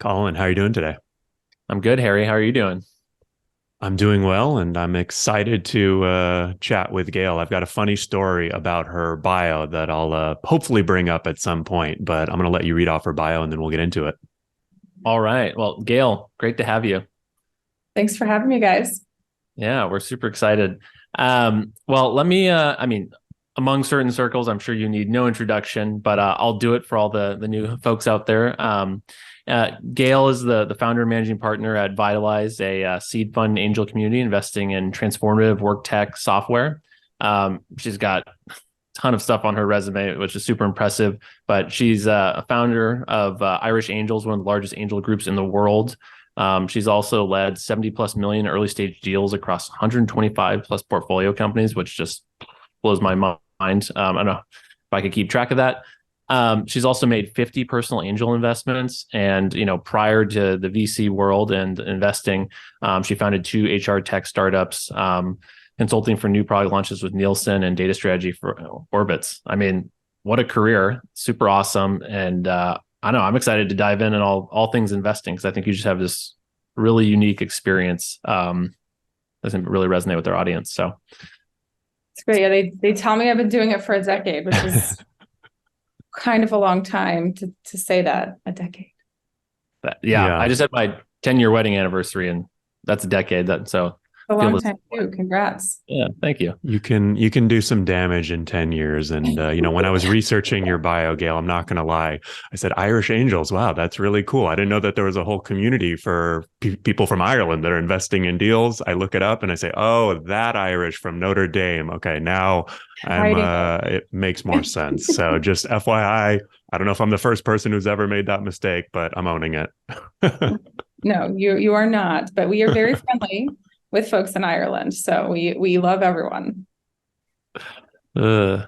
Colin, how are you doing today? I'm good, Harry. How are you doing? I'm doing well, and I'm excited to chat with Gail. I've got a funny story about her bio that I'll hopefully bring up at some point, but I'm going to let you read off her bio and then we'll get into it. All right. Well, Gail, great to have you. Thanks for having me, guys. Yeah, we're super excited. Well, let me, among certain circles, I'm sure you need no introduction, but I'll do it for all the new folks out there. Gail is the founder and managing partner at Vitalize, a seed fund angel community investing in transformative WorkTech software. She's got ton of stuff on her resume, which is super impressive. But she's a founder of IrishAngels, one of the largest angel groups in the world. She's also led 70 plus million early stage deals across 125 plus portfolio companies, which just blows my mind. I don't know if I could keep track of that. She's also made 50 personal angel investments. And, prior to the VC world and investing, she founded two HR tech startups, consulting for new product launches with Nielsen and data strategy for Orbitz. I mean, what a career. Super awesome. And I know I'm excited to dive in all things investing because I think you just have this really unique experience. Doesn't really resonate with their audience. So It's great. Yeah, they tell me I've been doing it for a decade, which is kind of a long time to say that, a decade. yeah, I Yeah. just had my 10-year wedding anniversary, and that's a decade. A Feel long this. time too. Congrats. Yeah, thank you. You can do some damage in 10 years. And when I was researching your bio, Gail, I'm not going to lie. I said Irish Angels. Wow, that's really cool. I didn't know that there was a whole community for people from Ireland that are investing in deals. I look it up and I say, "Oh, that Irish from Notre Dame." Okay, now I'm Hiding it makes more sense. So just FYI, I don't know if I'm the first person who's ever made that mistake, but I'm owning it. No, you are not, but we are very friendly with folks in Ireland. So we love everyone. Uh,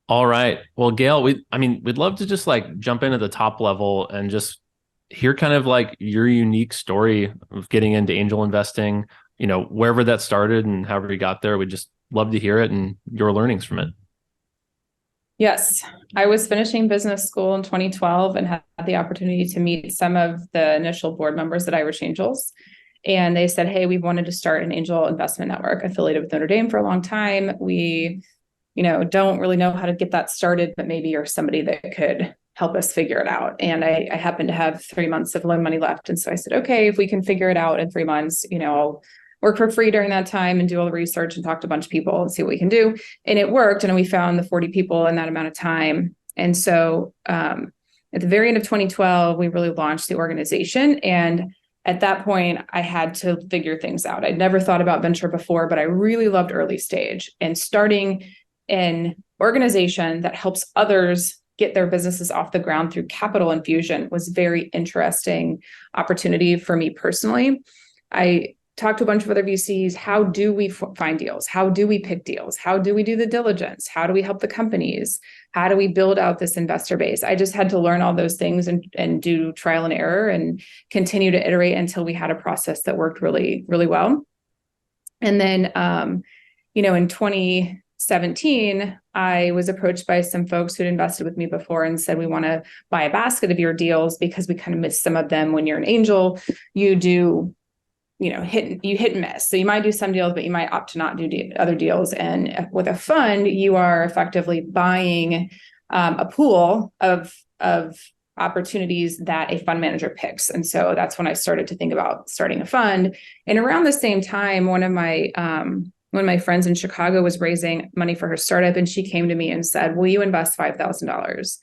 all right. Well, Gail, we'd love to just like jump in at the top level and just hear kind of like your unique story of getting into angel investing, wherever that started and however you got there. We'd just love to hear it and your learnings from it. Yes, I was finishing business school in 2012 and had the opportunity to meet some of the initial board members at Irish Angels. And they said, "Hey, we wanted to start an angel investment network affiliated with Notre Dame for a long time. We, don't really know how to get that started, but maybe you're somebody that could help us figure it out." And I happened to have 3 months of loan money left. And so I said, "Okay, if we can figure it out in 3 months, I'll work for free during that time and do all the research and talk to a bunch of people and see what we can do." And it worked. And we found the 40 people in that amount of time. And so at the very end of 2012, we really launched the organization. And at that point, I had to figure things out. I'd never thought about venture before, but I really loved early stage, and starting an organization that helps others get their businesses off the ground through capital infusion was very interesting opportunity for me personally. I talked to a bunch of other VCs. How do we find deals? How do we pick deals? How do we do the diligence? How do we help the companies? How do we build out this investor base? I just had to learn all those things and do trial and error and continue to iterate until we had a process that worked really, really well. And then, in 2017, I was approached by some folks who'd invested with me before and said, "We want to buy a basket of your deals because we kind of missed some of them. When you're an angel, you do hit and miss. So you might do some deals, but you might opt to not do other deals. And with a fund, you are effectively buying a pool of opportunities that a fund manager picks." And so that's when I started to think about starting a fund. And around the same time, one of my friends in Chicago was raising money for her startup, and she came to me and said, "Will you invest $5,000?"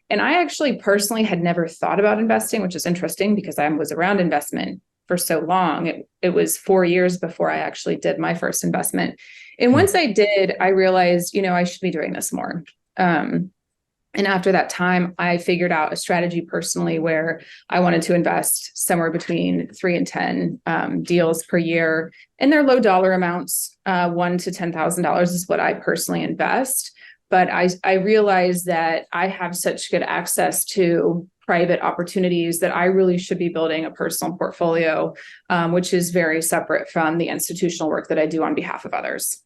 And I actually personally had never thought about investing, which is interesting because I was around investment for so long. It was 4 years before I actually did my first investment. And once I did, I realized, I should be doing this more. And after that time, I figured out a strategy personally where I wanted to invest somewhere between 3 and 10 deals per year. And they're low dollar amounts. $1,000 to $10,000 is what I personally invest. But I realized that I have such good access to private opportunities that I really should be building a personal portfolio, which is very separate from the institutional work that I do on behalf of others.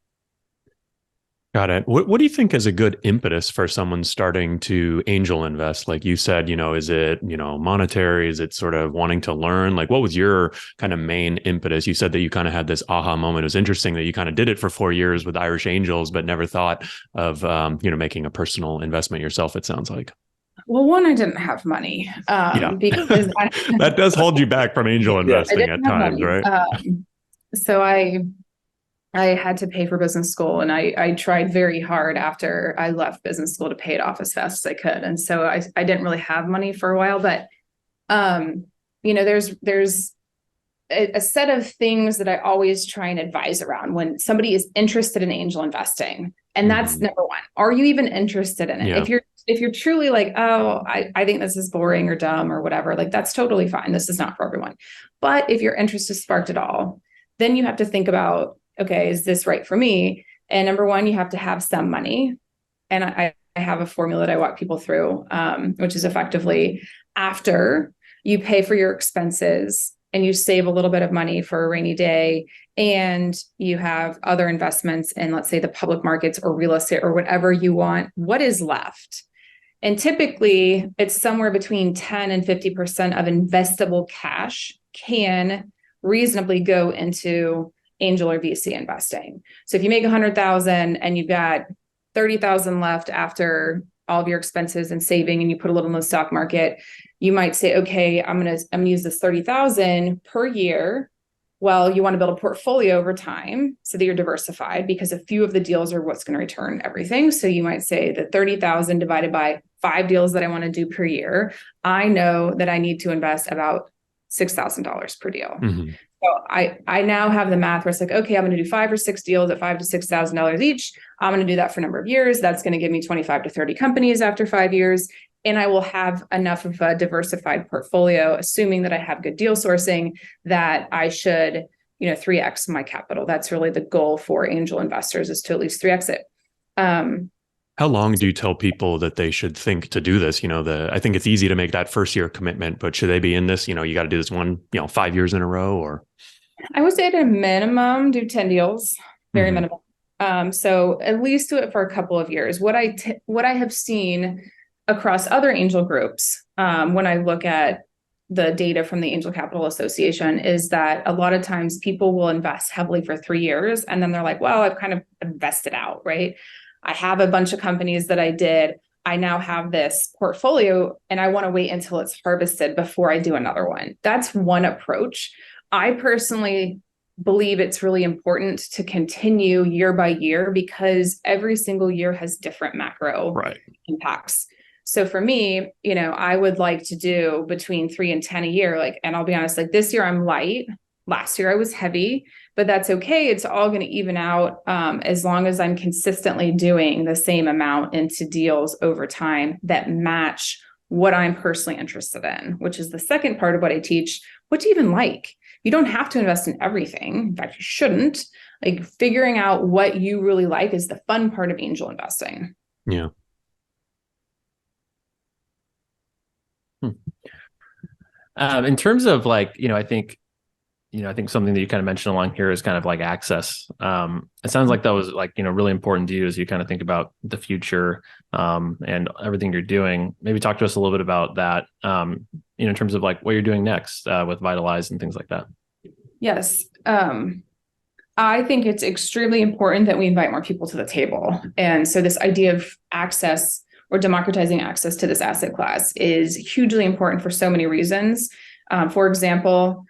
Got it. What do you think is a good impetus for someone starting to angel invest? Like you said, is it, monetary? Is it sort of wanting to learn? Like, what was your kind of main impetus? You said that you kind of had this aha moment. It was interesting that you kind of did it for 4 years with IrishAngels, but never thought of, making a personal investment yourself, it sounds like. Well, one, I didn't have money, Yeah. because That does hold you back from angel Yeah. investing at times, right? So I had to pay for business school, and I tried very hard after I left business school to pay it off as fast as I could. And so I didn't really have money for a while, but, there's a set of things that I always try and advise around when somebody is interested in angel investing. And that's number one. Are you even interested in it? Yeah. If you're truly like, oh, I think this is boring or dumb or whatever, like that's totally fine. This is not for everyone. But if your interest is sparked at all, then you have to think about, okay, is this right for me? And number one, you have to have some money. And I have a formula that I walk people through, which is effectively after you pay for your expenses and you save a little bit of money for a rainy day, and you have other investments in, let's say, the public markets or real estate or whatever you want, what is left? And typically it's somewhere between 10 and 50% of investable cash can reasonably go into angel or VC investing. So if you make 100,000 and you've got 30,000 left after all of your expenses and saving, and you put a little in the stock market, you might say, okay, I'm going to use this 30,000 per year. Well, you want to build a portfolio over time so that you're diversified, because a few of the deals are what's going to return everything. So you might say that 30,000 divided by 5 deals that I want to do per year, I know that I need to invest about $6,000 per deal. Mm-hmm. So I now have the math where it's like, okay, I'm going to do 5 or 6 deals at $5,000 to $6,000 each. I'm going to do that for a number of years. That's going to give me 25 to 30 companies after 5 years. And I will have enough of a diversified portfolio, assuming that I have good deal sourcing, that I should, 3x my capital. That's really the goal for angel investors, is to at least 3x it. How long do you tell people that they should think to do this? I think it's easy to make that first year commitment, but should they be in this? You got to do this 5 years in a row, or? I would say at a minimum, do 10 deals, very minimal. So at least do it for a couple of years. What I have seen across other angel groups, when I look at the data from the Angel Capital Association, is that a lot of times people will invest heavily for 3 years, and then they're like, well, I've kind of invested out, right? I have a bunch of companies that I did. I now have this portfolio, and I want to wait until it's harvested before I do another one. That's one approach. I personally believe it's really important to continue year by year, because every single year has different macro impacts. So for me, I would like to do between 3 and 10 a year. And I'll be honest, this year I'm light. Last year I was heavy, but that's okay. It's all going to even out, as long as I'm consistently doing the same amount into deals over time that match what I'm personally interested in, which is the second part of what I teach. What do you even like? You don't have to invest in everything. In fact, you shouldn't. Figuring out what you really like is the fun part of angel investing. Yeah. In terms of I think something that you kind of mentioned along here is kind of access. It sounds like that was really important to you as you kind of think about the future, and everything you're doing. Maybe talk to us a little bit about that, in terms of what you're doing next, with Vitalize and things like that. Yes. I think it's extremely important that we invite more people to the table. And so this idea of access, or democratizing access to this asset class, is hugely important for so many reasons. For example,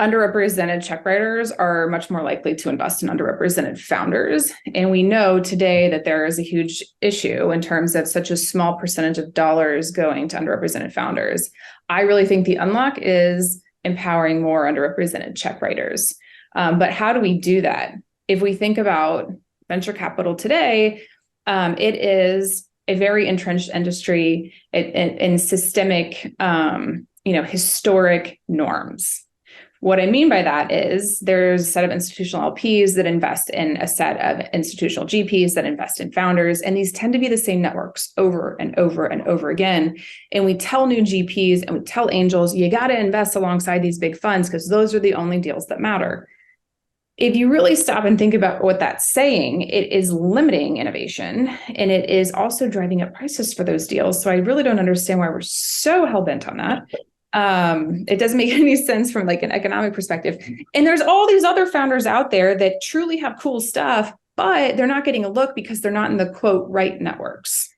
underrepresented check writers are much more likely to invest in underrepresented founders. And we know today that there is a huge issue in terms of such a small percentage of dollars going to underrepresented founders. I really think the unlock is empowering more underrepresented check writers. But how do we do that? If we think about venture capital today, it is a very entrenched industry in systemic, historic norms. What I mean by that is there's a set of institutional LPs that invest in a set of institutional GPs that invest in founders, and these tend to be the same networks over and over and over again. And we tell new GPs and we tell angels, you got to invest alongside these big funds because those are the only deals that matter. if you really stop and think about what that's saying, it is limiting innovation, and it is also driving up prices for those deals. So I really don't understand why we're so hell-bent on that. It doesn't make any sense from like an economic perspective. And there's all these other founders out there that truly have cool stuff, but they're not getting a look because they're not in the quote right networks.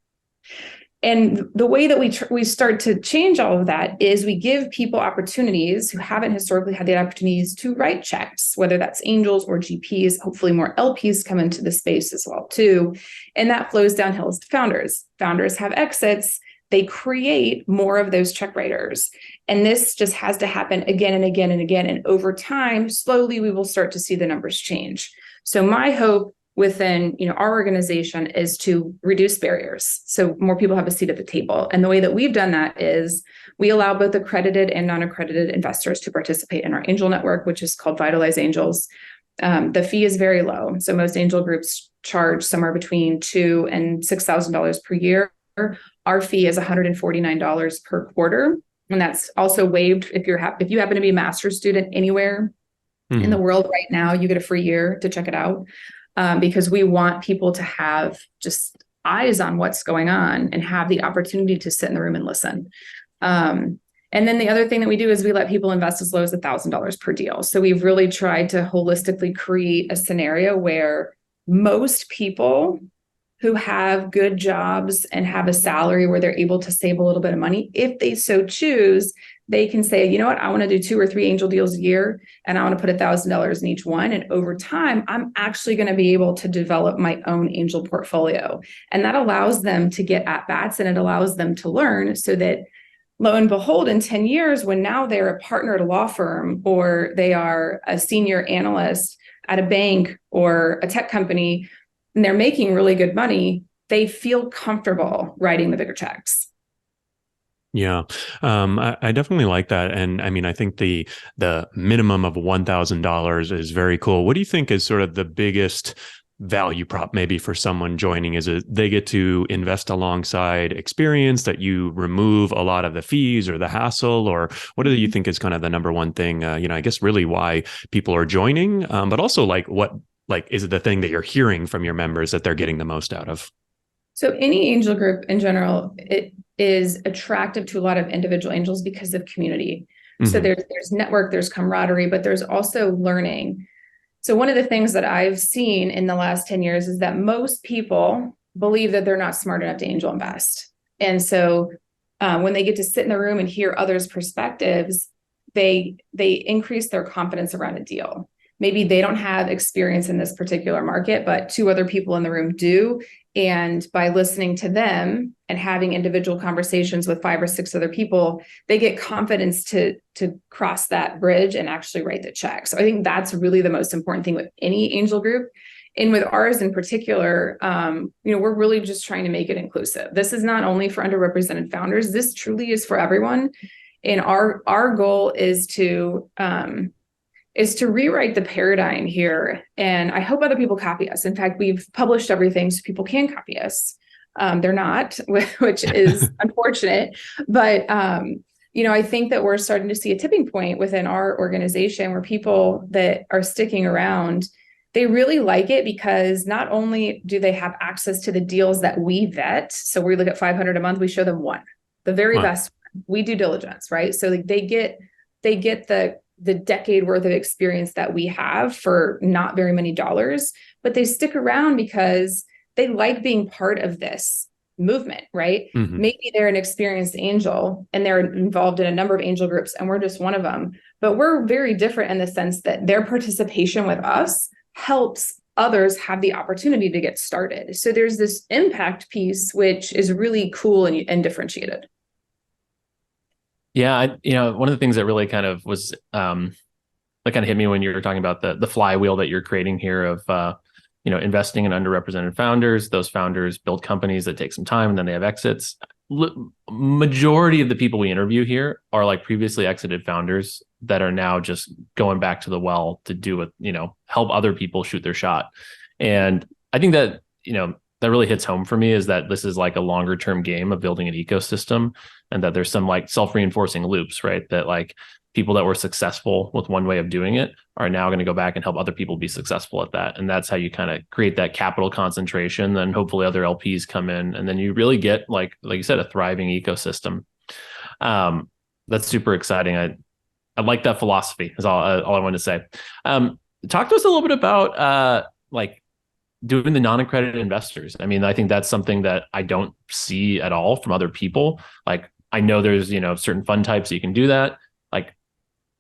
And the way that we start to change all of that is we give people opportunities who haven't historically had the opportunities to write checks, whether that's angels or GPs. Hopefully more LPs come into the space as well too. And that flows downhill to founders. Founders have exits. They create more of those check writers. And this just has to happen again and again and again. And over time, slowly, we will start to see the numbers change. So my hope within our organization is to reduce barriers so more people have a seat at the table. And the way that we've done that is we allow both accredited and non-accredited investors to participate in our angel network, which is called Vitalize Angels. The fee is very low. So most angel groups charge somewhere between $2,000 and $6,000 per year. Our fee is $149 per quarter. And that's also waived if you happen to be a master's student anywhere in the world right now, you get a free year to check it out. Because we want people to have just eyes on what's going on and have the opportunity to sit in the room and listen. And then the other thing that we do is we let people invest as low as $1,000 per deal. So we've really tried to holistically create a scenario where most people who have good jobs and have a salary where they're able to save a little bit of money, if they so choose, they can say, you know what, I want to do 2 or 3 angel deals a year, and I want to put $1,000 in each one. And over time, I'm actually going to be able to develop my own angel portfolio. And that allows them to get at bats, and it allows them to learn so that lo and behold, in 10 years, when now they're a partner at a law firm, or they are a senior analyst at a bank or a tech company, and they're making really good money, they feel comfortable writing the bigger checks. Yeah, I definitely like that. And I mean, I think the minimum of $1,000 is very cool. What do you think is sort of the biggest value prop maybe for someone joining? Is it they get to invest alongside experience, that you remove a lot of the fees or the hassle, or what do you think is kind of the number one thing, I guess really why people are joining, but also is it the thing that you're hearing from your members that they're getting the most out of? So any angel group in general, it is attractive to a lot of individual angels because of community. Mm-hmm. So there's network, there's camaraderie, but there's also learning. So one of the things that I've seen in the last 10 years is that most people believe that they're not smart enough to angel invest. And so when they get to sit in the room and hear others' perspectives, they increase their confidence around a deal. Maybe they don't have experience in this particular market, but 2 other people in the room do. And by listening to them and having individual conversations with 5 or 6 other people, they get confidence to cross that bridge and actually write the check. So I think that's really the most important thing with any angel group. And with ours in particular, we're really just trying to make it inclusive. This is not only for underrepresented founders. This truly is for everyone. And our goal is to rewrite the paradigm here. And I hope other people copy us. In fact, we've published everything so people can copy us. They're not, which is unfortunate. But, I think that we're starting to see a tipping point within our organization where people that are sticking around, they really like it because not only do they have access to the deals that we vet. So we look at 500 a month, we show them one, the very best one. We do diligence, right? So they get the decade worth of experience that we have for not very many dollars, but they stick around because they like being part of this movement, right? Mm-hmm. Maybe they're an experienced angel and they're involved in a number of angel groups and we're just one of them, but we're very different in the sense that their participation with us helps others have the opportunity to get started. So there's this impact piece, which is really cool and differentiated. Yeah, one of the things that really kind of was that kind of hit me when you were talking about the flywheel that you're creating here of investing in underrepresented founders. Those founders build companies that take some time and then they have exits. Majority of the people we interview here are like previously exited founders that are now just going back to the well to do it, help other people shoot their shot. And I think that that really hits home for me is that this is like a longer term game of building an ecosystem, and that there's some like self-reinforcing loops, right? That like people that were successful with one way of doing it are now going to go back and help other people be successful at that. And that's how you kind of create that capital concentration. Then hopefully other LPs come in, and then you really get, like you said, a thriving ecosystem. That's super exciting. I like that philosophy is all I wanted to say. Talk to us a little bit about like doing the non-accredited investors. I mean, I think that's something that I don't see at all from other people. Like, I know there's, certain fund types that you can do that. Like,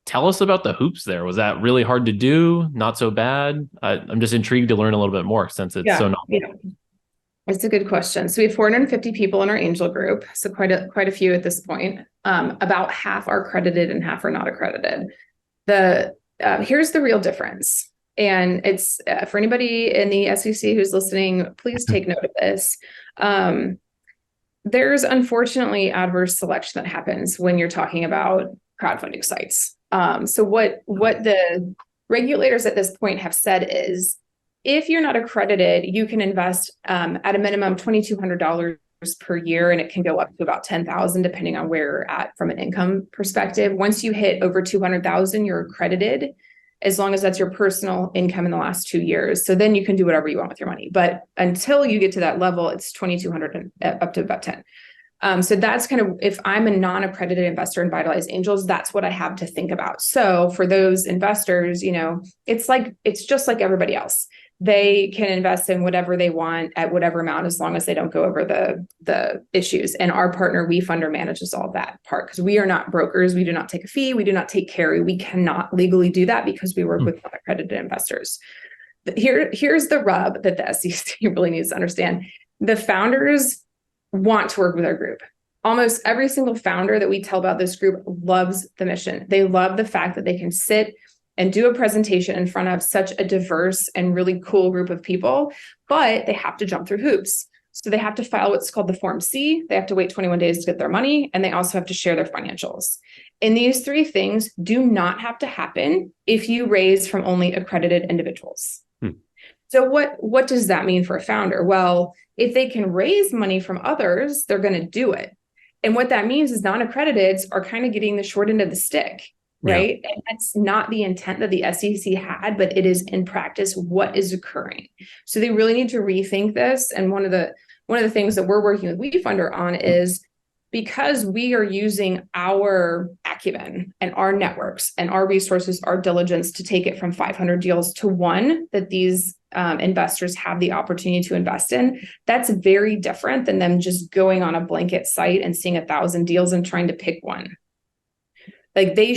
tell us about the hoops there. Was that really hard to do? Not so bad? I'm just intrigued to learn a little bit more since it's so novel. Yeah. It's a good question. So we have 450 people in our angel group. So quite a few at this point. About half are accredited and half are not accredited. Here's the real difference. And it's for anybody in the SEC who's listening, please take note of this. There's unfortunately adverse selection that happens when you're talking about crowdfunding sites. So what the regulators at this point have said is, if you're not accredited, you can invest at a minimum $2,200 per year, and it can go up to about $10,000 depending on where you're at from an income perspective. Once you hit over $200,000, you're accredited, as long as that's your personal income in the last 2 years. So then you can do whatever you want with your money. But until you get to that level, it's 2,200 up to about 10. So that's kind of, if I'm a non-accredited investor in Vitalize Angels, that's what I have to think about. So for those investors, it's just like everybody else. They can invest in whatever they want at whatever amount, as long as they don't go over the issues. And our partner, WeFunder, manages all that part, because we are not brokers. We do not take a fee. We do not take carry. We cannot legally do that because we work with non-accredited investors. But here's the rub that the SEC really needs to understand. The founders want to work with our group. Almost every single founder that we tell about this group loves the mission. They love the fact that they can sit and do a presentation in front of such a diverse and really cool group of people, but they have to jump through hoops. So they have to file what's called the Form C. They have to wait 21 days to get their money, and they also have to share their financials. And these three things do not have to happen if you raise from only accredited individuals. So what does that mean for a founder? Well, if they can raise money from others, they're going to do it. And what that means is non-accrediteds are kind of getting the short end of the stick. Right. Yeah. And that's not the intent that the SEC had, but it is in practice what is occurring. So they really need to rethink this. And one of the things that we're working with WeFunder on is, because we are using our acumen and our networks and our resources, our diligence to take it from 500 deals to one that these investors have the opportunity to invest in. That's very different than them just going on a blanket site and seeing 1,000 deals and trying to pick one. Like we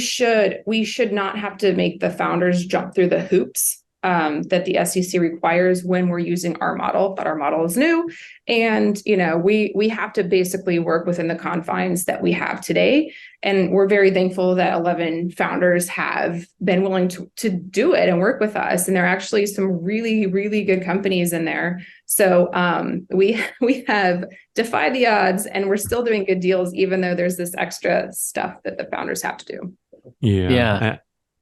should not have to make the founders jump through the hoops that the SEC requires when we're using our model, but our model is new. And, we have to basically work within the confines that we have today. And we're very thankful that 11 founders have been willing to do it and work with us. And there are actually some really, really good companies in there. So we have defied the odds, and we're still doing good deals, even though there's this extra stuff that the founders have to do. Yeah.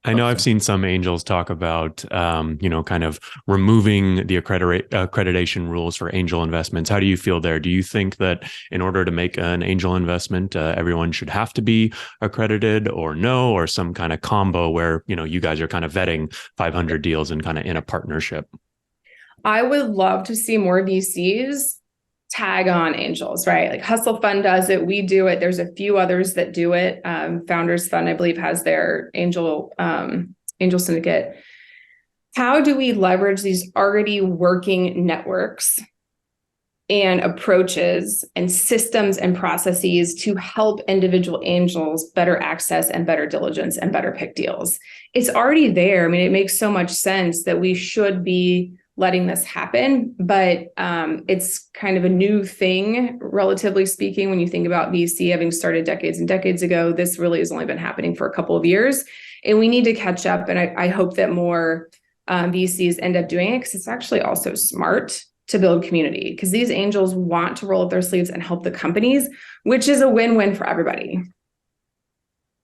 I know I've seen some angels talk about, kind of removing the accreditation rules for angel investments. How do you feel there? Do you think that in order to make an angel investment, everyone should have to be accredited, or no, or some kind of combo where, you guys are kind of vetting 500 deals and kind of in a partnership? I would love to see more VCs tag on angels, right? Like Hustle Fund does it. We do it. There's a few others that do it. Founders Fund, I believe, has their angel syndicate. How do we leverage these already working networks and approaches and systems and processes to help individual angels better access and better diligence and better pick deals? It's already there. I mean, it makes so much sense that we should be letting this happen, but it's kind of a new thing, relatively speaking, when you think about VC having started decades and decades ago. This really has only been happening for a couple of years, and we need to catch up. And I hope that more VCs end up doing it, because it's actually also smart to build community, because these angels want to roll up their sleeves and help the companies, which is a win-win for everybody.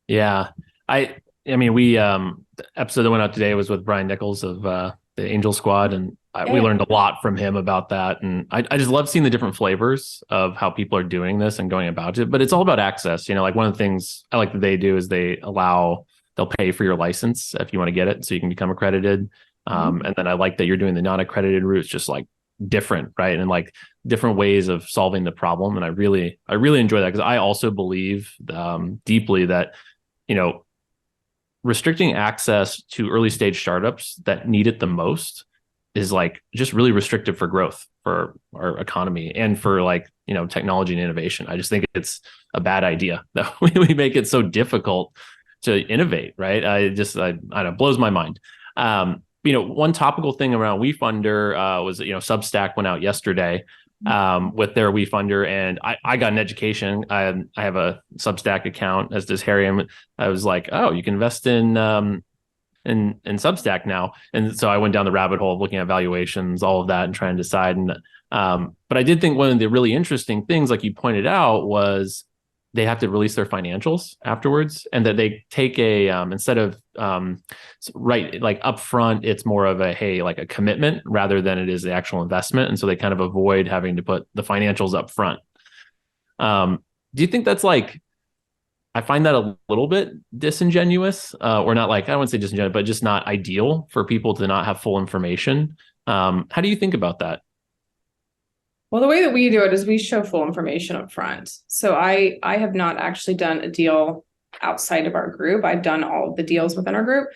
Yeah. I mean, we, the episode that went out today was with Brian Nichols of the Angel Squad, and we learned a lot from him about that. And I just love seeing the different flavors of how people are doing this and going about it. But it's all about access. Like one of the things I like that they do is they allow they'll pay for your license if you want to get it, so you can become accredited. And then I like that you're doing the non-accredited route. It's just like different, right? And like different ways of solving the problem. And I really enjoy that, because I also believe deeply that, restricting access to early stage startups that need it the most is like just really restrictive for growth for our economy and for like, technology and innovation. I just think it's a bad idea that we make it so difficult to innovate, right? I don't know, blows my mind. One topical thing around WeFunder was, Substack went out yesterday with their WeFunder, and I got an education. I have a Substack account, as does Harry, and I was like, oh, you can invest in Substack now. And so I went down the rabbit hole of looking at valuations, all of that, and trying to decide. And but I did think one of the really interesting things, like you pointed out, was they have to release their financials afterwards, and that they take a instead of like upfront, it's more of a commitment rather than it is the actual investment, and so they kind of avoid having to put the financials up front. Do you think that's like? I find that a little bit disingenuous, or not, like, I wouldn't say disingenuous, but just not ideal for people to not have full information. How do you think about that? Well, the way that we do it is we show full information up front. So I have not actually done a deal outside of our group. I've done all of the deals within our group.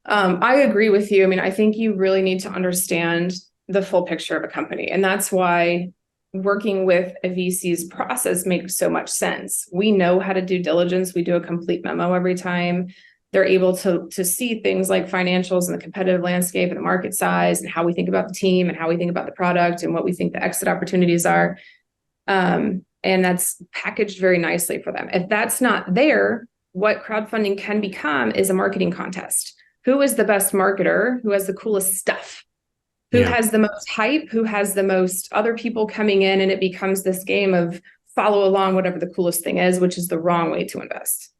I agree with you. I mean, I think you really need to understand the full picture of a company. And that's why working with a VC's process makes so much sense. We know how to do diligence. We do a complete memo every time. They're able to see things like financials and the competitive landscape and the market size and how we think about the team and how we think about the product and what we think the exit opportunities are. And that's packaged very nicely for them. If that's not there, what crowdfunding can become is a marketing contest. Who is the best marketer? Who has the coolest stuff? Who has the most hype? Who has the most other people coming in? And it becomes this game of follow along whatever the coolest thing is, which is the wrong way to invest.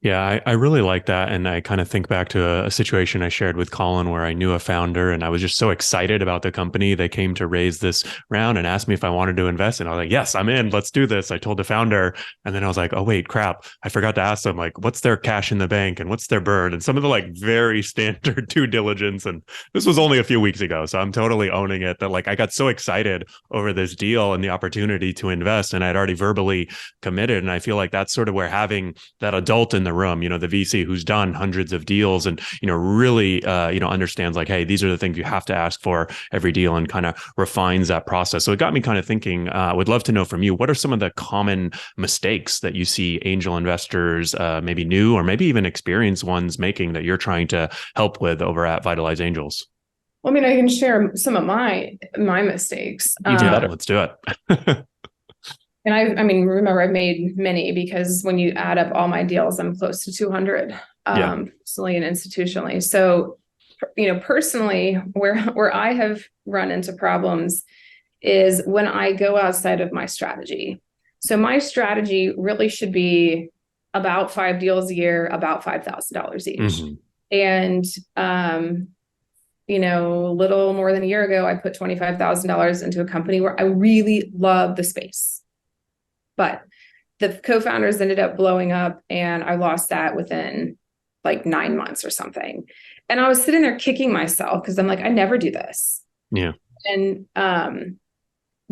Yeah, I really like that. And I kind of think back to a situation I shared with Colin where I knew a founder and I was just so excited about the company. They came to raise this round and asked me if I wanted to invest. And I was like, yes, I'm in. Let's do this. I told the founder. And then I was like, oh, wait, crap. I forgot to ask them, like, what's their cash in the bank and what's their burn? And some of the like very standard due diligence. And this was only a few weeks ago. So I'm totally owning it that like I got so excited over this deal and the opportunity to invest. And I'd already verbally committed. And I feel like that's sort of where having that adult in the room, the VC who's done hundreds of deals and, really, understands like, hey, these are the things you have to ask for every deal and kind of refines that process. So it got me kind of thinking, would love to know from you, what are some of the common mistakes that you see angel investors, maybe new or maybe even experienced ones making that you're trying to help with over at Vitalize Angels? Well, I mean, I can share some of my mistakes. Even better. Let's do it. And I mean, remember, I've made many because when you add up all my deals, I'm close to 200, personally and institutionally. So, personally, where I have run into problems is when I go outside of my strategy. So my strategy really should be about 5 deals a year, about $5,000 each. Mm-hmm. And, a little more than a year ago, I put $25,000 into a company where I really love the space. But the co-founders ended up blowing up and I lost that within like 9 months or something. And I was sitting there kicking myself because I'm like, I never do this. Yeah. And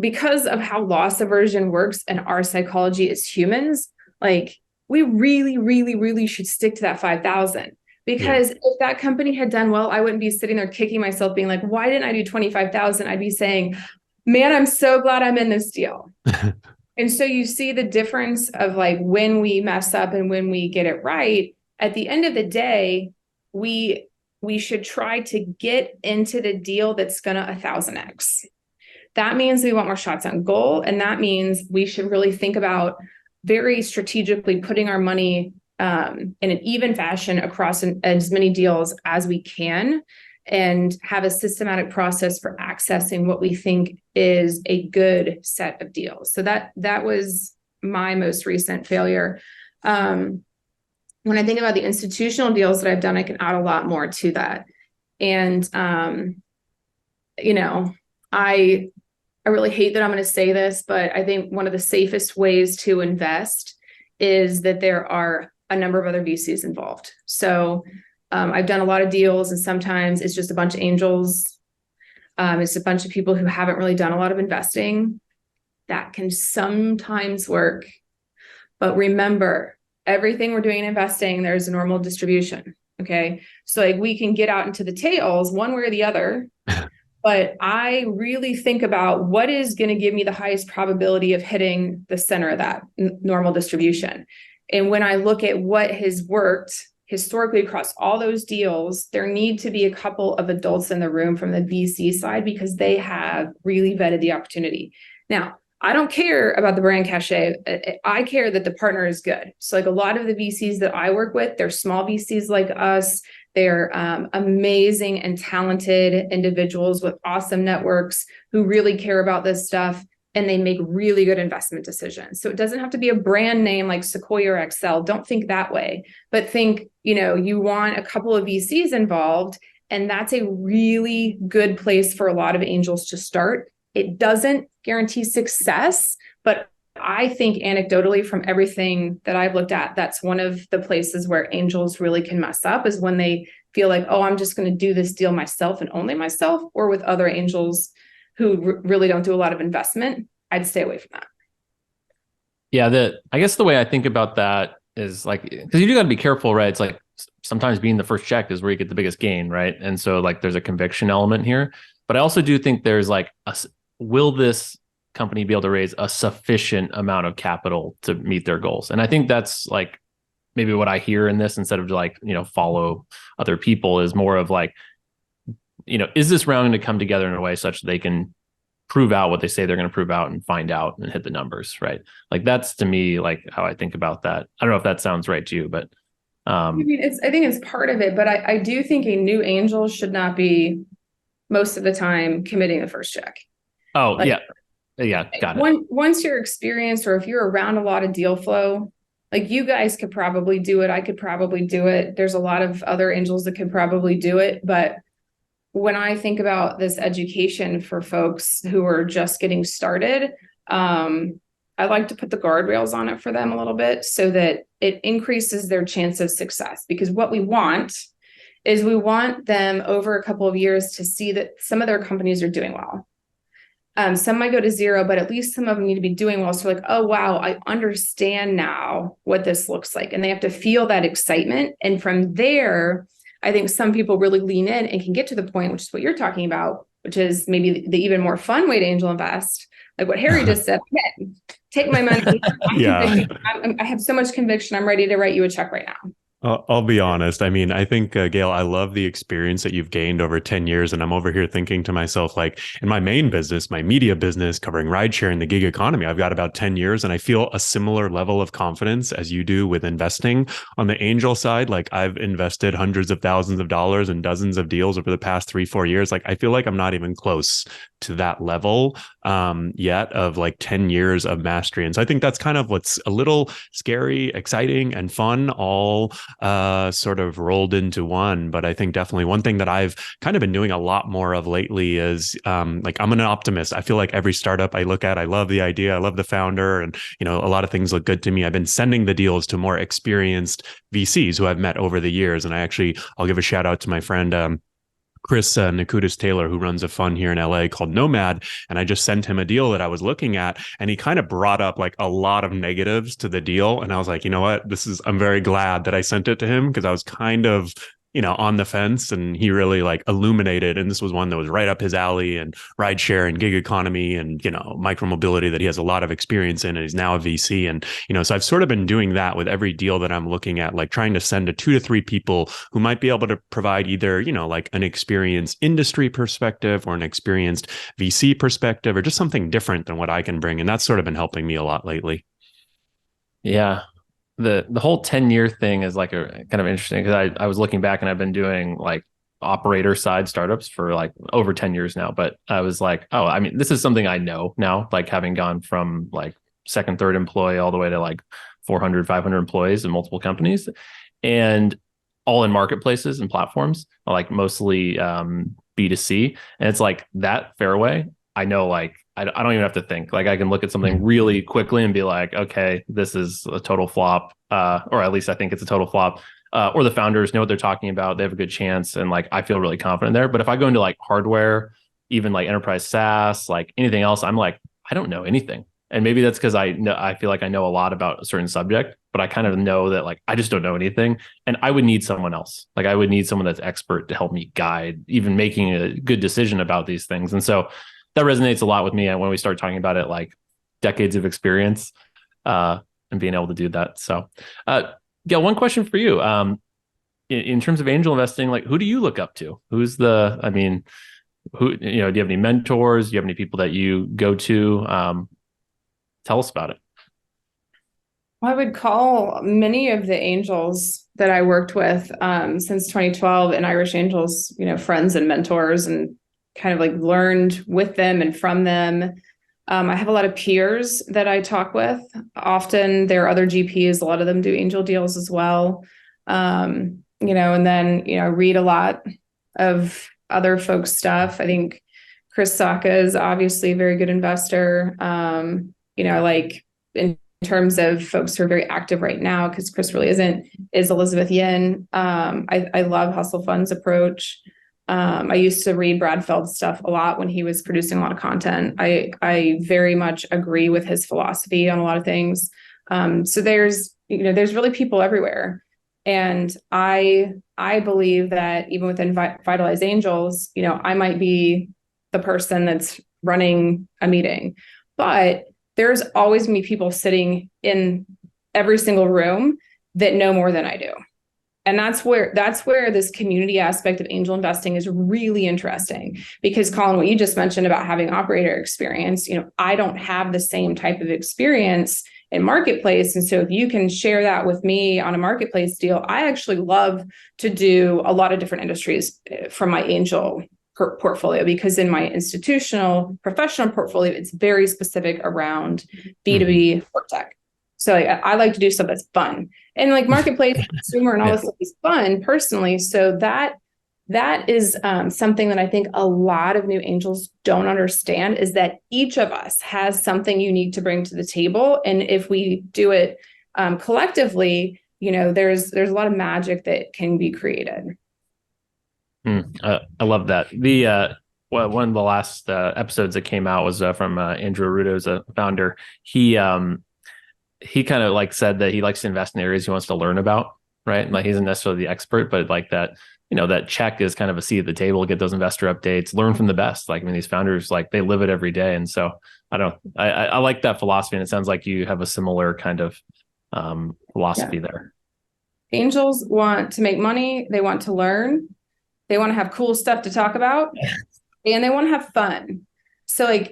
because of how loss aversion works and our psychology as humans, like we really, really, really should stick to that 5,000. Because if that company had done well, I wouldn't be sitting there kicking myself being like, why didn't I do 25,000? I'd be saying, man, I'm so glad I'm in this deal. And so you see the difference of like when we mess up and when we get it right. At the end of the day, we should try to get into the deal that's going to 1,000x. That means we want more shots on goal. And that means we should really think about very strategically putting our money in an even fashion across as many deals as we can, and have a systematic process for accessing what we think is a good set of deals. So that was my most recent failure. When I think about the institutional deals that I've done, I can add a lot more to that. And, I really hate that I'm going to say this, but I think one of the safest ways to invest is that there are a number of other VCs involved. So I've done a lot of deals, and sometimes it's just a bunch of angels. It's a bunch of people who haven't really done a lot of investing. That can sometimes work. But remember, everything we're doing in investing, there's a normal distribution. Okay. So like we can get out into the tails one way or the other. But I really think about what is going to give me the highest probability of hitting the center of that normal distribution. And when I look at what has worked historically across all those deals, there need to be a couple of adults in the room from the VC side because they have really vetted the opportunity. Now, I don't care about the brand cachet. I care that the partner is good. So like a lot of the VCs that I work with, they're small VCs like us. They're amazing and talented individuals with awesome networks who really care about this stuff, and they make really good investment decisions. So it doesn't have to be a brand name like Sequoia or Excel. Don't think that way, but think, you want a couple of VCs involved, and that's a really good place for a lot of angels to start. It doesn't guarantee success, but I think anecdotally from everything that I've looked at, that's one of the places where angels really can mess up is when they feel like, oh, I'm just going to do this deal myself and only myself, or with other angels who really don't do a lot of investment. I'd stay away from that. Yeah, I guess the way I think about that is like, because you do got to be careful, right? It's like sometimes being the first check is where you get the biggest gain, right? And so like there's a conviction element here. But I also do think there's like, will this company be able to raise a sufficient amount of capital to meet their goals? And I think that's like maybe what I hear in this, instead of like, follow other people, is more of like, is this round going to come together in a way such that they can prove out what they say they're going to prove out and find out and hit the numbers, right? Like that's to me, like how I think about that. I don't know if that sounds right to you, but I think it's part of it, but I do think a new angel should not be most of the time committing the first check. Oh, like, yeah, got it. Once you're experienced, or if you're around a lot of deal flow, like you guys could probably do it. I could probably do it. There's a lot of other angels that could probably do it. But when I think about this education for folks who are just getting started, I like to put the guardrails on it for them a little bit so that it increases their chance of success. Because what we want is we want them over a couple of years to see that some of their companies are doing well. Some might go to zero, but at least some of them need to be doing well. So like, oh, wow, I understand now what this looks like. And they have to feel that excitement. And from there, I think some people really lean in and can get to the point, which is what you're talking about, which is maybe the even more fun way to angel invest. Like what Harry just said, okay, take my money. Yeah. I have so much conviction. I'm ready to write you a check right now. I'll be honest. I mean, I think, Gale, I love the experience that you've gained over 10 years. And I'm over here thinking to myself, like in my main business, my media business covering rideshare and the gig economy, I've got about 10 years and I feel a similar level of confidence as you do with investing. On the angel side, like I've invested hundreds of thousands of dollars in dozens of deals over the past 3-4 years. Like I feel like I'm not even close to that level yet of like 10 years of mastery. And so I think that's kind of what's a little scary, exciting, and fun, all sort of rolled into one. But I think definitely one thing that I've kind of been doing a lot more of lately is like I'm an optimist. I feel like every startup I look at, I love the idea, I love the founder, and a lot of things look good to me. I've been sending the deals to more experienced VCs who I've met over the years. And I'll give a shout out to my friend Chris Nakutis Taylor, who runs a fund here in LA called Nomad. And I just sent him a deal that I was looking at, and he kind of brought up like a lot of negatives to the deal. And I was like, you know what, I'm very glad that I sent it to him, because I was kind of, on the fence, and he really like illuminated. And this was one that was right up his alley, and rideshare and gig economy and, micromobility that he has a lot of experience in. And he's now a VC. And, so I've sort of been doing that with every deal that I'm looking at, like trying to send to 2 to 3 people who might be able to provide either, like an experienced industry perspective or an experienced VC perspective, or just something different than what I can bring. And that's sort of been helping me a lot lately. Yeah. The whole 10-year thing is like a kind of interesting, because I was looking back and I've been doing like operator side startups for like over 10 years now. But I was like, oh, I mean, this is something I know now, like having gone from like second, third employee all the way to like 400, 500 employees in multiple companies, and all in marketplaces and platforms, like mostly B2C. And it's like that fairway I know, like, I don't even have to think. Like, I can look at something really quickly and be like, okay, this is a total flop. Or at least I think it's a total flop. Or the founders know what they're talking about. They have a good chance. And like, I feel really confident there. But if I go into like hardware, even like enterprise SaaS, like anything else, I'm like, I don't know anything. And maybe that's because I feel like I know a lot about a certain subject, but I kind of know that like I just don't know anything. And I would need someone else. Like I would need someone that's expert to help me guide, even making a good decision about these things. And so that resonates a lot with me. And when we start talking about it, like decades of experience, and being able to do that. So, Gale, one question for you. In terms of angel investing, like who do you look up to? Who, do you have any mentors? Do you have any people that you go to? Tell us about it. I would call many of the angels that I worked with since 2012 and IrishAngels, friends and mentors, and kind of like learned with them and from them. I have a lot of peers that I talk with. Often there are other GPs, a lot of them do angel deals as well. And then, read a lot of other folks' stuff. I think Chris Sacca is obviously a very good investor. Like in terms of folks who are very active right now, because Chris really isn't, is Elizabeth Yin. I love Hustle Fund's approach. I used to read Brad Feld's stuff a lot when he was producing a lot of content. I very much agree with his philosophy on a lot of things. So there's really people everywhere. And I believe that even within Vitalize Angels, I might be the person that's running a meeting, but there's always going to be people sitting in every single room that know more than I do. And that's where this community aspect of angel investing is really interesting, because Colin, what you just mentioned about having operator experience, I don't have the same type of experience in marketplace. And so if you can share that with me on a marketplace deal, I actually love to do a lot of different industries from my angel portfolio, because in my institutional professional portfolio, it's very specific around B2B WorkTech. So I like to do stuff that's fun, and like marketplace, consumer, and all this stuff is fun personally. So that is something that I think a lot of new angels don't understand, is that each of us has something unique to bring to the table. And if we do it collectively, there's a lot of magic that can be created. I love that. One of the last episodes that came out was from Andrew Arrudo's a founder. He kind of like said that he likes to invest in areas he wants to learn about, right? Like he isn't necessarily the expert, but like that, that check is kind of a seat at the table, get those investor updates, learn from the best. Like, these founders, like they live it every day. And so I like that philosophy. And it sounds like you have a similar kind of philosophy there. Angels want to make money. They want to learn. They want to have cool stuff to talk about, and they want to have fun. So I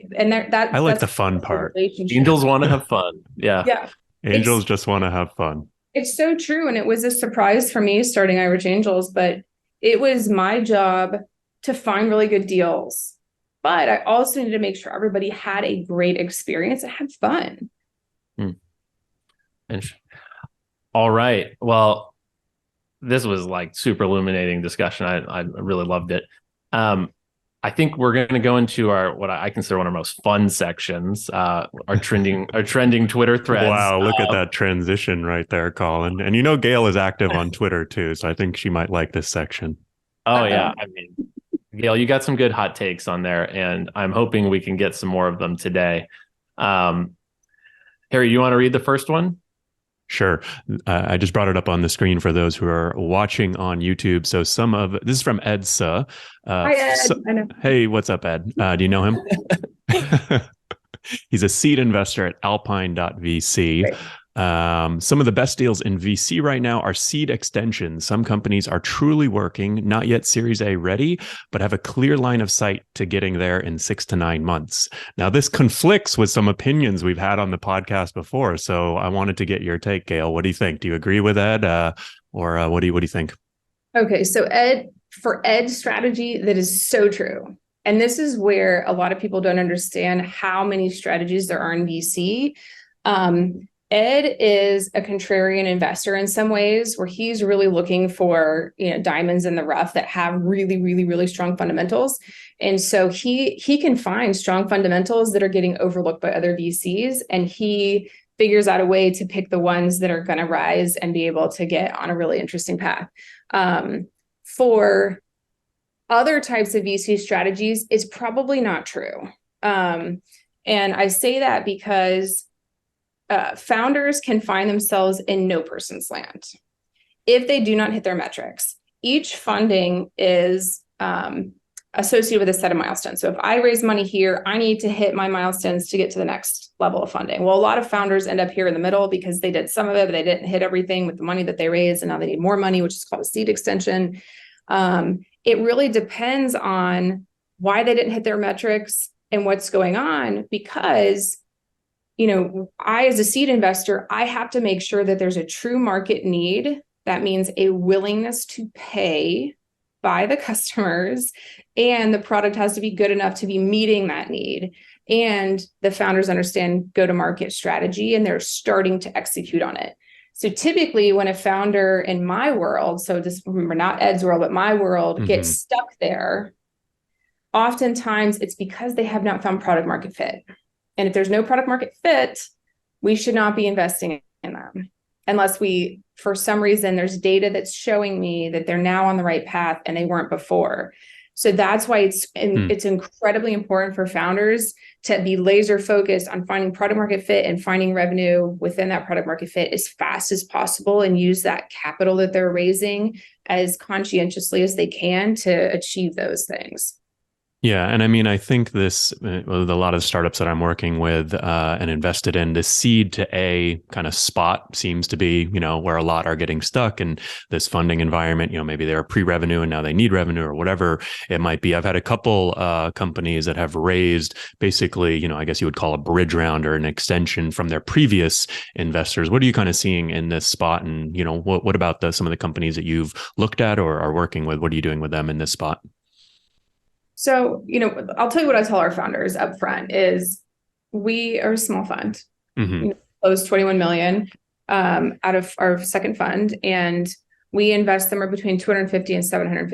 like the fun part. Angels want to have fun. Yeah. Yeah. Angels just want to have fun. It's so true. And it was a surprise for me starting IrishAngels, but it was my job to find really good deals. But I also needed to make sure everybody had a great experience and had fun. All right. Well, this was like super illuminating discussion. I really loved it. I think we're going to go into what I consider one of our most fun sections, our trending Twitter threads. Wow, look at that transition right there, Colin. And Gale is active on Twitter too, so I think she might like this section. Oh yeah, Gale, you got some good hot takes on there, and I'm hoping we can get some more of them today. Harry, you want to read the first one? Sure. I just brought it up on the screen for those who are watching on YouTube. So this is from Ed Suh. Hi, Ed. I know. Hey, what's up, Ed? Do you know him? He's a seed investor at alpine.vc. Great. Some of the best deals in VC right now are seed extensions. Some companies are truly working, not yet Series A ready, but have a clear line of sight to getting there in 6 to 9 months. Now, this conflicts with some opinions we've had on the podcast before. So I wanted to get your take, Gale. What do you think? Do you agree with Ed? Or what do you think? Okay. So for Ed's strategy, that is so true. And this is where a lot of people don't understand how many strategies there are in VC. Ed is a contrarian investor in some ways, where he's really looking for, diamonds in the rough that have really, really, really strong fundamentals. And so he can find strong fundamentals that are getting overlooked by other VCs, and he figures out a way to pick the ones that are going to rise and be able to get on a really interesting path. For other types of VC strategies, it's probably not true. And I say that because founders can find themselves in no person's land if they do not hit their metrics. Each funding is associated with a set of milestones. So if I raise money here, I need to hit my milestones to get to the next level of funding. Well, a lot of founders end up here in the middle because they did some of it, but they didn't hit everything with the money that they raised, and now they need more money, which is called a seed extension. It really depends on why they didn't hit their metrics and what's going on, because I, as a seed investor, I have to make sure that there's a true market need. That means a willingness to pay by the customers, and the product has to be good enough to be meeting that need. And the founders understand go-to-market strategy, and they're starting to execute on it. So typically when a founder in my world, so just remember, not Ed's world, but my world, gets stuck there, oftentimes it's because they have not found product market fit. And if there's no product market fit, we should not be investing in them unless we, for some reason, there's data that's showing me that they're now on the right path and they weren't before. So that's why it's incredibly important for founders to be laser focused on finding product market fit and finding revenue within that product market fit as fast as possible, and use that capital that they're raising as conscientiously as they can to achieve those things. Yeah. And I mean, I think with a lot of the startups that I'm working with and invested in, the seed to A kind of spot seems to be, where a lot are getting stuck in this funding environment. Maybe they're pre-revenue and now they need revenue or whatever it might be. I've had a couple companies that have raised basically, I guess you would call a bridge round or an extension from their previous investors. What are you kind of seeing in this spot? And, what about some of the companies that you've looked at or are working with? What are you doing with them in this spot? So, I'll tell you what I tell our founders up front is we are a small fund, closed 21 million out of our second fund. And we invest somewhere between $250,000 and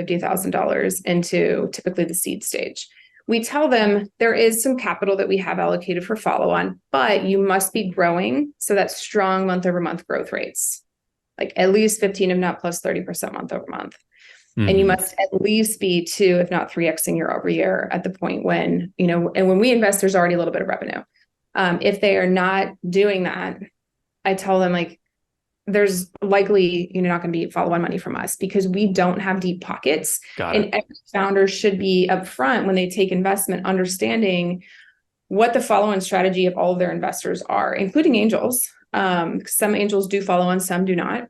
$750,000 into typically the seed stage. We tell them there is some capital that we have allocated for follow-on, but you must be growing. So that's strong month-over-month growth rates, like at least 15, if not plus 30% month-over-month. And you must at least be 2, if not 3xing year over year at the point when, and when we invest, there's already a little bit of revenue. If they are not doing that, I tell them there's likely, not going to be follow-on money from us because we don't have deep pockets. And every founder should be upfront when they take investment, understanding what the follow-on strategy of all of their investors are, including angels. Some angels do follow on, some do not.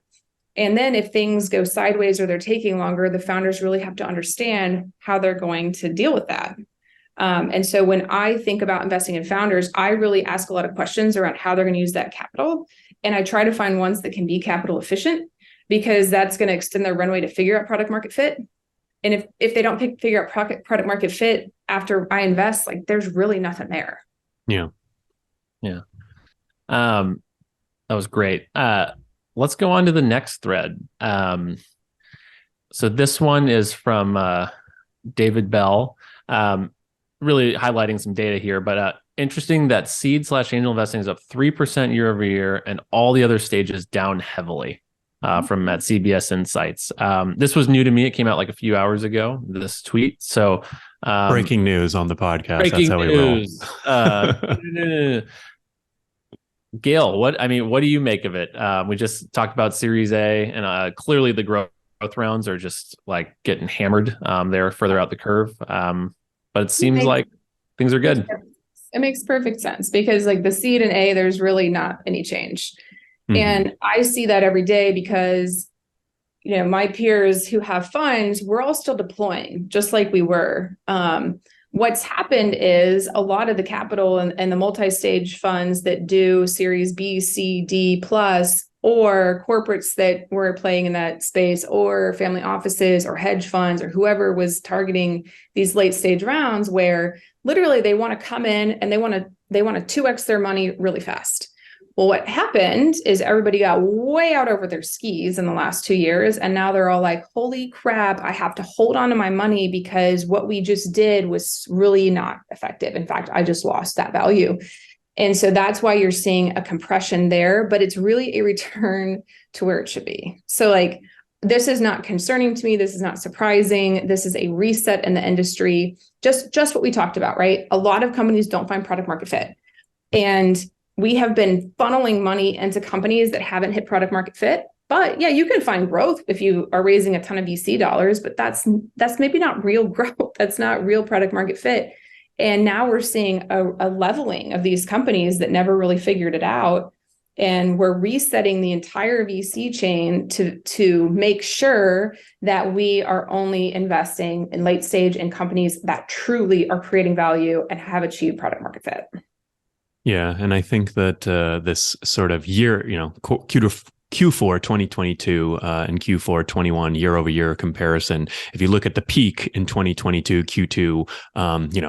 And then if things go sideways or they're taking longer, the founders really have to understand how they're going to deal with that. And so when I think about investing in founders, I really ask a lot of questions around how they're going to use that capital. And I try to find ones that can be capital efficient, because that's going to extend their runway to figure out product market fit. And if they don't figure out product market fit after I invest, there's really nothing there. Yeah. Yeah. That was great. Let's go on to the next thread. So this one is from David Bell, really highlighting some data here, but interesting that seed/angel investing is up 3% year over year, and all the other stages down heavily from at CBS Insights. This was new to me. It came out a few hours ago, this tweet. So breaking news on the podcast. That's how we roll. Gale, what do you make of it? We just talked about Series A, and clearly the growth rounds are just getting hammered. They're further out the curve, but it seems like things are good. It makes perfect sense because the seed and A, there's really not any change. And I see that every day because, my peers who have funds, we're all still deploying just like we were. What's happened is a lot of the capital and the multi-stage funds that do Series B, C, D plus, or corporates that were playing in that space, or family offices or hedge funds or whoever was targeting these late stage rounds, where literally they want to come in and they want to 2x their money really fast. Well, what happened is everybody got way out over their skis in the last 2 years. And now they're all like, holy crap, I have to hold on to my money because what we just did was really not effective. In fact, I just lost that value. And so that's why you're seeing a compression there, but it's really a return to where it should be. So like, this is not concerning to me. This is not surprising. This is a reset in the industry. Just what we talked about, right? A lot of companies don't find product market fit. And we have been funneling money into companies that haven't hit product market fit. But yeah, you can find growth if you are raising a ton of VC dollars, but that's maybe not real growth. That's not real product market fit. And now we're seeing a leveling of these companies that never really figured it out. And we're resetting the entire VC chain to make sure that we are only investing in late stage in companies that truly are creating value and have achieved product market fit. Yeah, and I think that this sort of year, Q4 2022 and Q4 21 year over year comparison, if you look at the peak in 2022 Q2,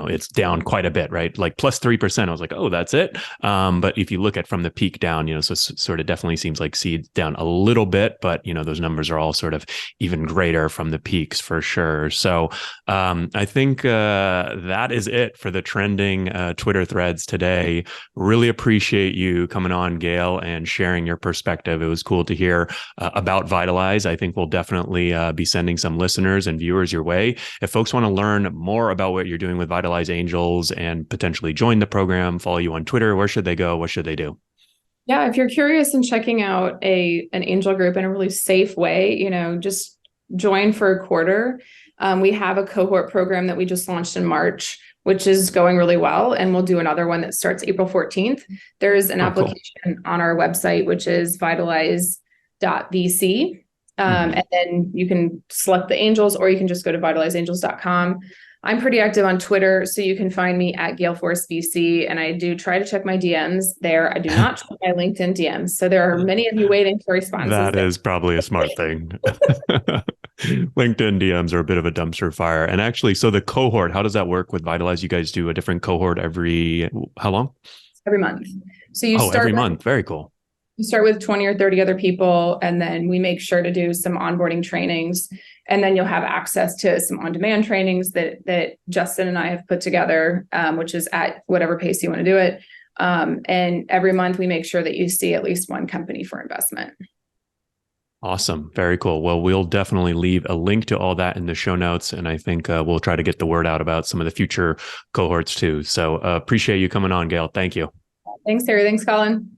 it's down quite a bit, right? Like plus 3%. I was like, oh, that's it. But if you look at from the peak down, so sort of definitely seems like seeds down a little bit, but those numbers are all sort of even greater from the peaks for sure. So I think that is it for the trending Twitter threads today. Really appreciate you coming on, Gale, and sharing your perspective. It was cool to hear about Vitalize. I think we'll definitely be sending some listeners and viewers your way. If folks want to learn more about what you're doing with Vitalize Angels and potentially join the program, follow you on Twitter, where should they go? What should they do? Yeah, if you're curious in checking out an angel group in a really safe way, just join for a quarter. We have a cohort program that we just launched in March, which is going really well. And we'll do another one that starts April 14th. There's an application on our website, which is vitalize.vc. And then you can select the angels, or you can just go to vitalizeangels.com. I'm pretty active on Twitter, so you can find me at GaleForceVC, and I do try to check my DMs there. I do not check my LinkedIn DMs. So there are many of you waiting for responses. That is probably a smart thing. LinkedIn DMs are a bit of a dumpster fire. And actually, so the cohort, how does that work with Vitalize? You guys do a different cohort how long? Every month. So you start every month. Very cool. You start with 20 or 30 other people, and then we make sure to do some onboarding trainings. And then you'll have access to some on-demand trainings that Justin and I have put together, which is at whatever pace you want to do it. And every month we make sure that you see at least one company for investment. Awesome. Very cool. Well, we'll definitely leave a link to all that in the show notes. And I think we'll try to get the word out about some of the future cohorts too. So appreciate you coming on, Gale. Thank you. Thanks, Terry. Thanks, Colin.